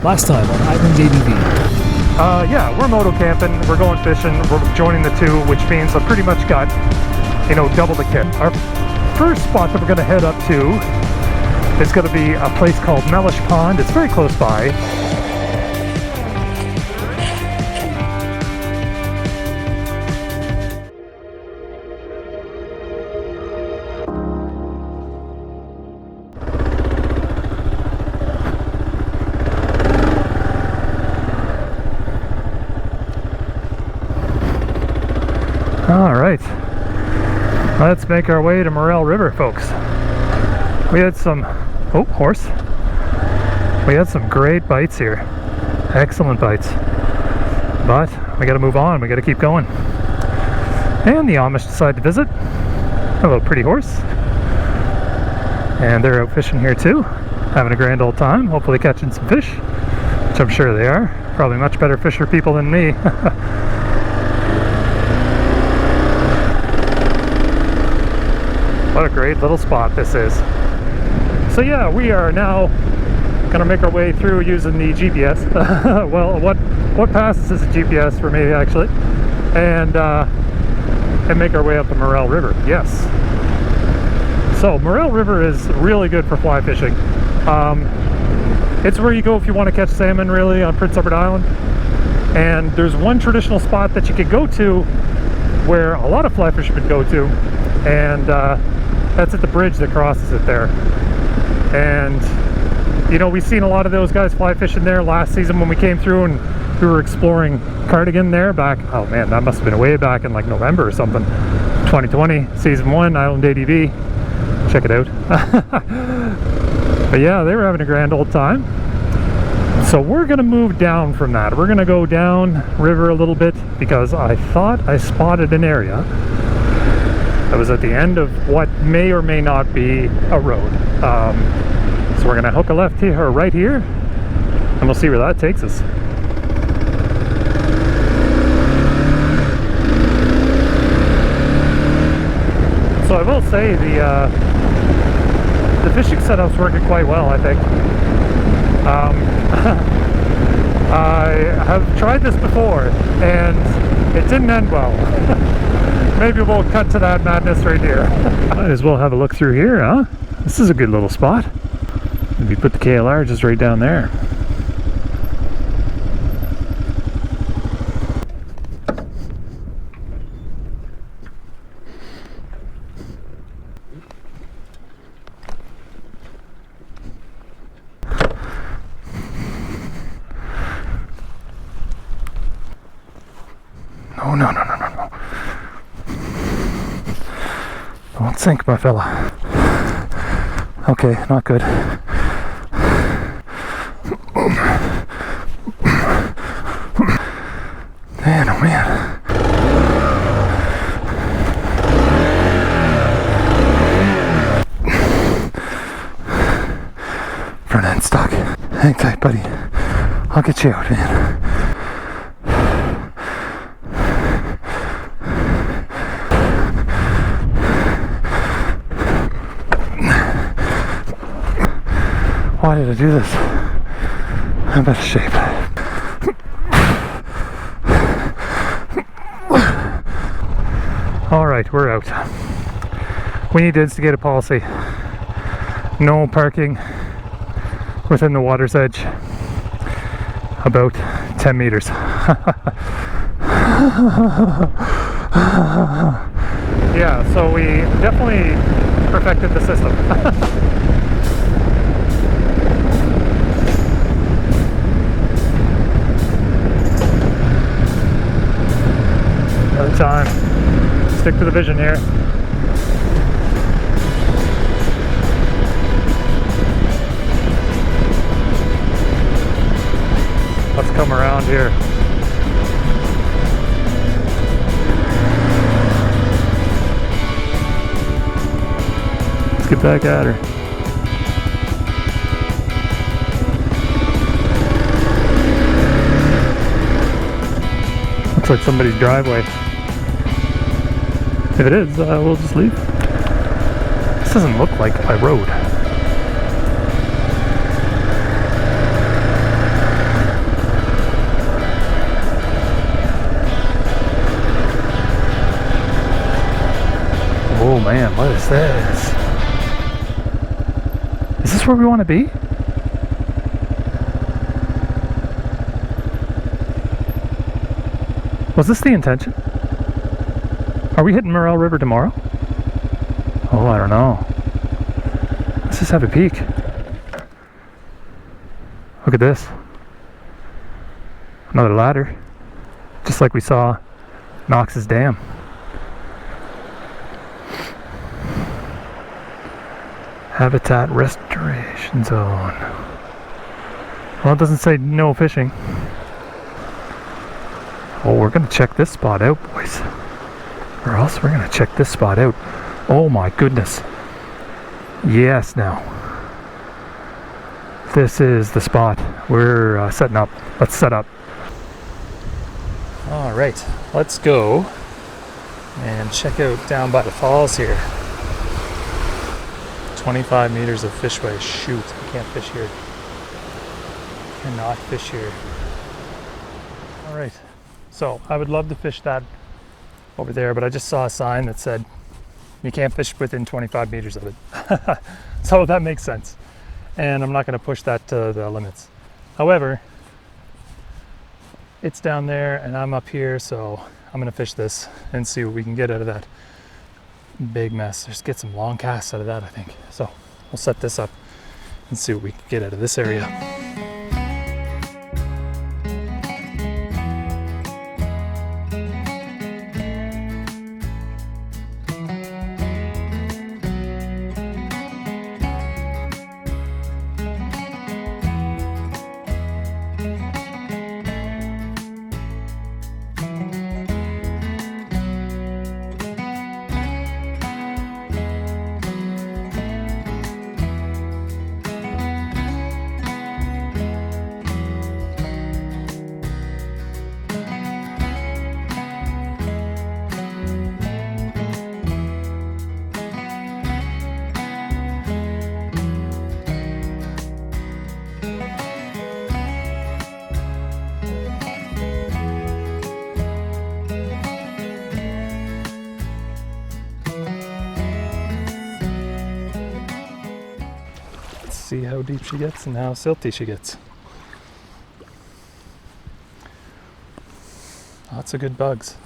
Last time on Island ADV. Yeah, we're moto camping, we're going fishing, we're joining the two, which means I've pretty much got, you know, double the kit. Our first spot that we're going to head up to is going to be a place called Melish Pond. It's very close by. All right, let's make our way to Morel River, folks. We had some, oh, horse. We had some great bites here, excellent bites. But we got to move on, we got to keep going. And the Amish decide to visit. Hello, pretty horse. And they're out fishing here too, having a grand old time, hopefully catching some fish, which I'm sure they are. Probably much better fisher people than me. What a great little spot this is. So yeah, we are now gonna make our way through using the GPS. Well, what passes as a GPS for me actually, and make our way up the Morel River. Yes. So Morel River is really good for fly fishing. It's where you go if you want to catch salmon, really, on Prince Edward Island. And there's one traditional spot that you could go to where a lot of fly fishermen go to, and that's at the bridge that crosses it there. And you know, we've seen a lot of those guys fly fishing there last season when we came through, and we were exploring Cardigan there back, oh man, that must have been way back in like November or something. 2020, season 1, Island ADV. Check it out. But yeah, they were having a grand old time. So we're gonna move down from that. We're gonna go down river a little bit because I thought I spotted an area that was at the end of what may or may not be a road. So we're gonna hook a left here or right here, and we'll see where that takes us. So I will say the fishing setup's working quite well, I think. I have tried this before and it didn't end well. Maybe we'll cut to that madness right here. Might as well have a look through here, huh? This is a good little spot. Maybe put the KLR just right down there. No. Don't sink, my fella. Okay, not good. Man, oh man. Front end stuck. Hang tight, buddy. I'll get you out, man. Why did I do this? I'm out of shape. Alright, we're out. We need to instigate a policy. No parking within the water's edge. About 10 meters. Yeah, so we definitely perfected the system. Another time. Stick to the vision here. Let's come around here. Let's get back at her. Looks like somebody's driveway. If it is, we'll just leave. This doesn't look like a road. this where we want to be? Was this the intention? Are we hitting Morel River tomorrow? Oh, I don't know. Let's just have a peek. Look at this. Another ladder. Just like we saw Knox's Dam. Habitat Restoration Zone. Well, it doesn't say no fishing. Oh, we're gonna check this spot out, boys. Or else we're gonna check this spot out. Oh my goodness. Yes, now. This is the spot. We're setting up. Let's set up. All right, let's go and check out down by the falls here. 25 meters of fishway. Shoot, I can't fish here. Cannot fish here. All right, so I would love to fish that over there, but I just saw a sign that said you can't fish within 25 meters of it. So that makes sense. And I'm not going to push that to the limits. However, it's down there and I'm up here, so I'm going to fish this and see what we can get out of that big mess. Just get some long casts out of that, I think. So we'll set this up and see what we can get out of this area. See how deep she gets and how silty she gets. Lots of good bugs.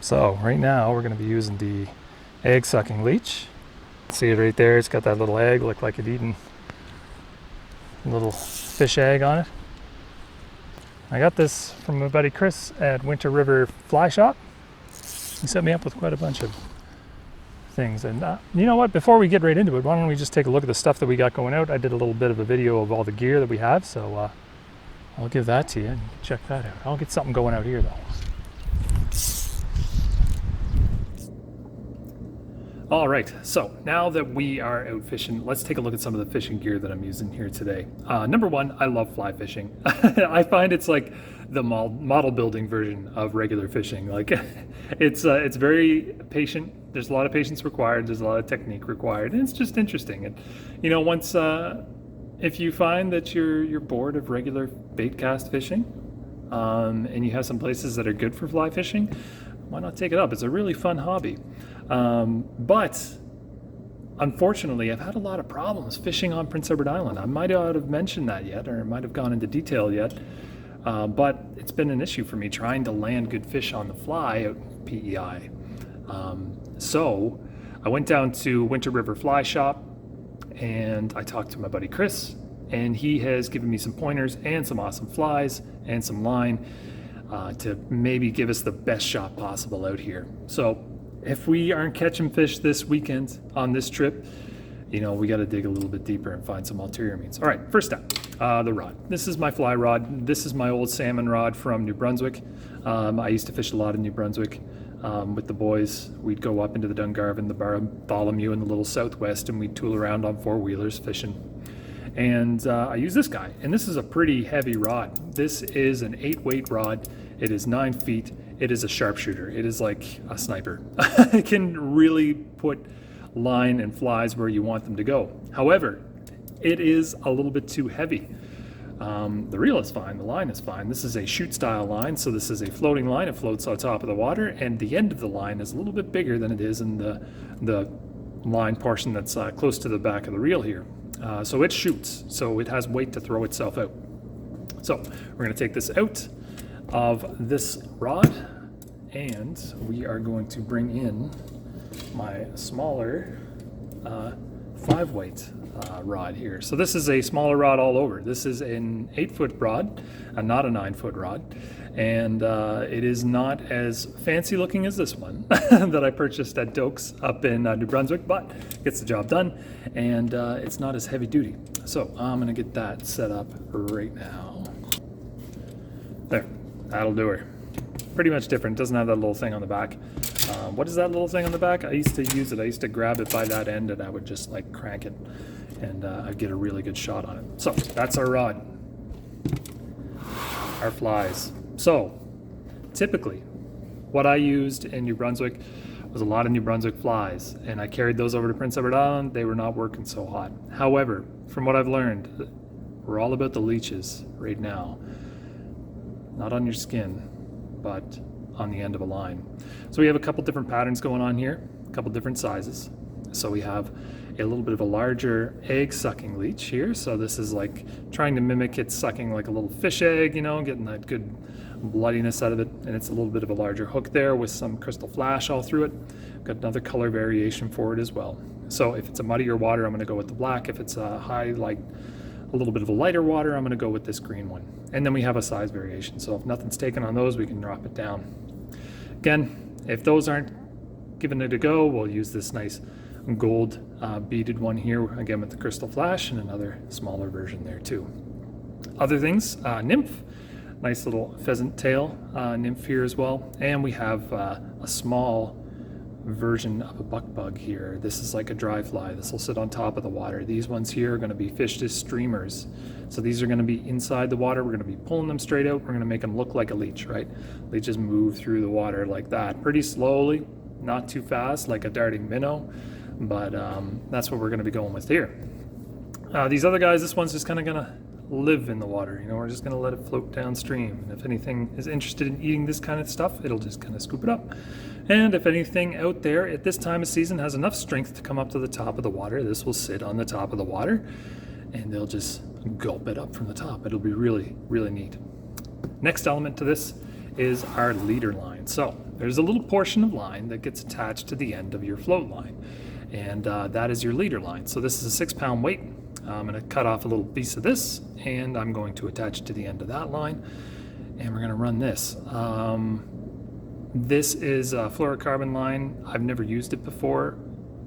So right now we're going to be using the egg sucking leech. See it right there, it's got that little egg, look like it eating a little fish egg on it. I got this from my buddy Chris at Winter River Fly Shop. He set me up with quite a bunch of things, and you know what, before we get right into it, why don't we just take a look at the stuff that we got going out. I did a little bit of a video of all the gear that we have, so I'll give that to you and check that out. I'll get something going out here though. All right, so now that we are out fishing, let's take a look at some of the fishing gear that I'm using here today. Number one, I love fly fishing. I find it's like the model building version of regular fishing. Like it's very patient. There's a lot of patience required. There's a lot of technique required, and it's just interesting. And you know, once if you find that you're bored of regular bait cast fishing, and you have some places that are good for fly fishing, why not take it up? It's a really fun hobby. But unfortunately, I've had a lot of problems fishing on Prince Edward Island. I might not have mentioned that yet, or might have gone into detail yet, but it's been an issue for me trying to land good fish on the fly at PEI. So I went down to Winter River Fly Shop and I talked to my buddy Chris, and he has given me some pointers and some awesome flies and some line to maybe give us the best shot possible out here. So if we aren't catching fish this weekend on this trip, you know, we got to dig a little bit deeper and find some ulterior means. All right, first step, the rod. This is my fly rod. This is my old salmon rod from New Brunswick. I used to fish a lot in New Brunswick with the boys. We'd go up into the Dungarvan, the Bartholomew, and the Little Southwest, and we'd tool around on four-wheelers fishing. And I use this guy, and this is a pretty heavy rod. This is an 8-weight rod. It is 9 feet. It is a sharpshooter. It is like a sniper. It can really put line and flies where you want them to go. However, it is a little bit too heavy. The reel is fine, the line is fine. This is a shoot style line, so this is a floating line. It floats on top of the water, and the end of the line is a little bit bigger than it is in the line portion that's close to the back of the reel here. So it shoots, so it has weight to throw itself out. So we're going to take this out of this rod, and we are going to bring in my smaller 5-weight rod here. So this is a smaller rod all over. This is an 8-foot rod, not a 9-foot rod, and it is not as fancy looking as this one that I purchased at Doak's up in New Brunswick, but gets the job done, and it's not as heavy duty. So I'm gonna get that set up right now. There, that'll do her. Pretty much different. Doesn't have that little thing on the back. What is that little thing on the back? I used to use it. I used to grab it by that end and I would just like crank it, and I'd get a really good shot on it. So that's our rod, our flies. So typically what I used in New Brunswick was a lot of New Brunswick flies, and I carried those over to Prince Edward Island. They were not working so hot. However, from what I've learned, we're all about the leeches right now. Not on your skin, but on the end of a line. So we have a couple different patterns going on here, a couple different sizes. So we have a little bit of a larger egg sucking leech here. So this is like trying to mimic it sucking like a little fish egg, you know, getting that good bloodiness out of it. And it's a little bit of a larger hook there with some crystal flash all through it. Got another color variation for it as well. So if it's a muddier water, I'm going to go with the black. If it's a high, like a little bit of a lighter water, I'm going to go with this green one. And then we have a size variation. So if nothing's taken on those, we can drop it down. Again, if those aren't giving it a go, we'll use this nice gold beaded one here, again with the crystal flash, and another smaller version there too. Other things, nymph, nice little pheasant tail nymph here as well. And we have a small version of a buck bug here. This is like a dry fly. This will sit on top of the water. These ones here are going to be fished as streamers. So these are going to be inside the water. We're going to be pulling them straight out. We're going to make them look like a leech, right? Leeches move through the water like that, pretty slowly, not too fast like a darting minnow, but that's what we're going to be going with here. These other guys, this one's just kind of going to live in the water. You know, we're just going to let it float downstream. And if anything is interested in eating this kind of stuff, it'll just kind of scoop it up. And if anything out there at this time of season has enough strength to come up to the top of the water, this will sit on the top of the water and they'll just gulp it up from the top. It'll be really, really neat. Next element to this is our leader line. So there's a little portion of line that gets attached to the end of your float line, and that is your leader line. So this is a 6-pound weight. I'm going to cut off a little piece of this, and I'm going to attach it to the end of that line, and we're going to run this. This is a fluorocarbon line. I've never used it before,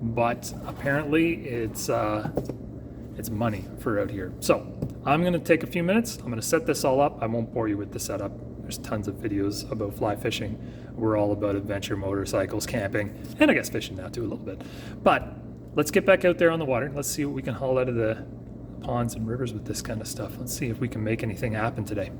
but apparently it's money for out here. So I'm going to take a few minutes. I'm going to set this all up. I won't bore you with the setup. There's tons of videos about fly fishing. We're all about adventure, motorcycles, camping, and I guess fishing now too a little bit. But let's get back out there on the water. Let's see what we can haul out of the ponds and rivers with this kind of stuff. Let's see if we can make anything happen today.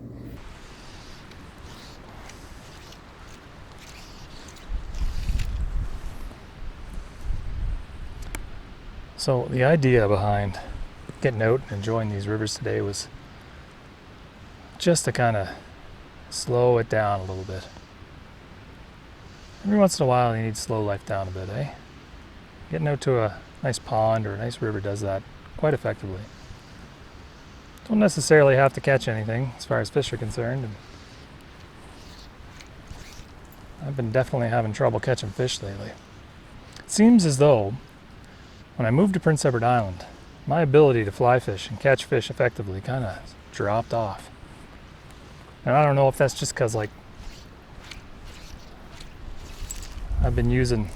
So the idea behind getting out and enjoying these rivers today was just to kind of slow it down a little bit. Every once in a while you need to slow life down a bit, eh? Getting out to a nice pond or a nice river does that quite effectively. Don't necessarily have to catch anything as far as fish are concerned. And I've been definitely having trouble catching fish lately. It seems as though when I moved to Prince Edward Island, my ability to fly fish and catch fish effectively kind of dropped off. And I don't know if that's just because, like, I've been using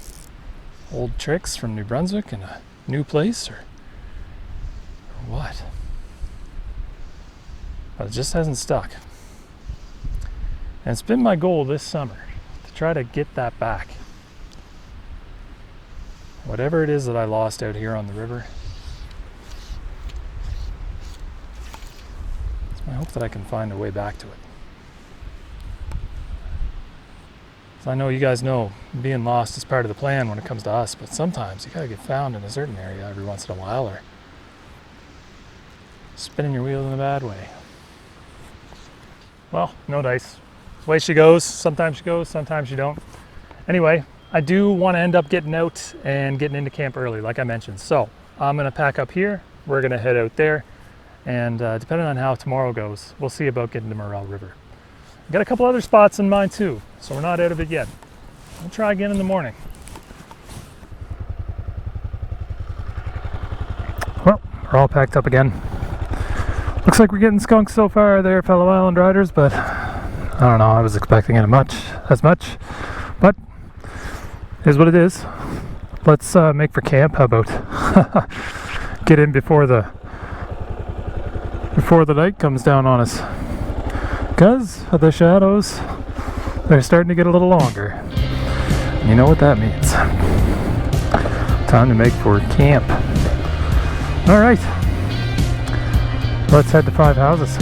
old tricks from New Brunswick in a new place or what. But it just hasn't stuck. And it's been my goal this summer to try to get that back. Whatever it is that I lost out here on the river, it's my hope that I can find a way back to it. So I know you guys know being lost is part of the plan when it comes to us, but sometimes you gotta get found in a certain area every once in a while, or spinning your wheels in a bad way. Well, no dice. The way she goes, sometimes you don't. Anyway, I do want to end up getting out and getting into camp early, like I mentioned. So I'm going to pack up here, we're gonna head out there, and depending on how tomorrow goes, we'll see about getting to Morel River. Got a couple other spots in mind too, so we're not out of it yet. We'll try again in the morning. Well, we're all packed up again. Looks like we're getting skunked so far there, fellow island riders, but I don't know, I was expecting it as much, but is what it is. Let's make for camp. How about get in before the night comes down on us, because the shadows, they're starting to get a little longer. You know what that means. Time to make for camp. All right, let's head to 5 Houses.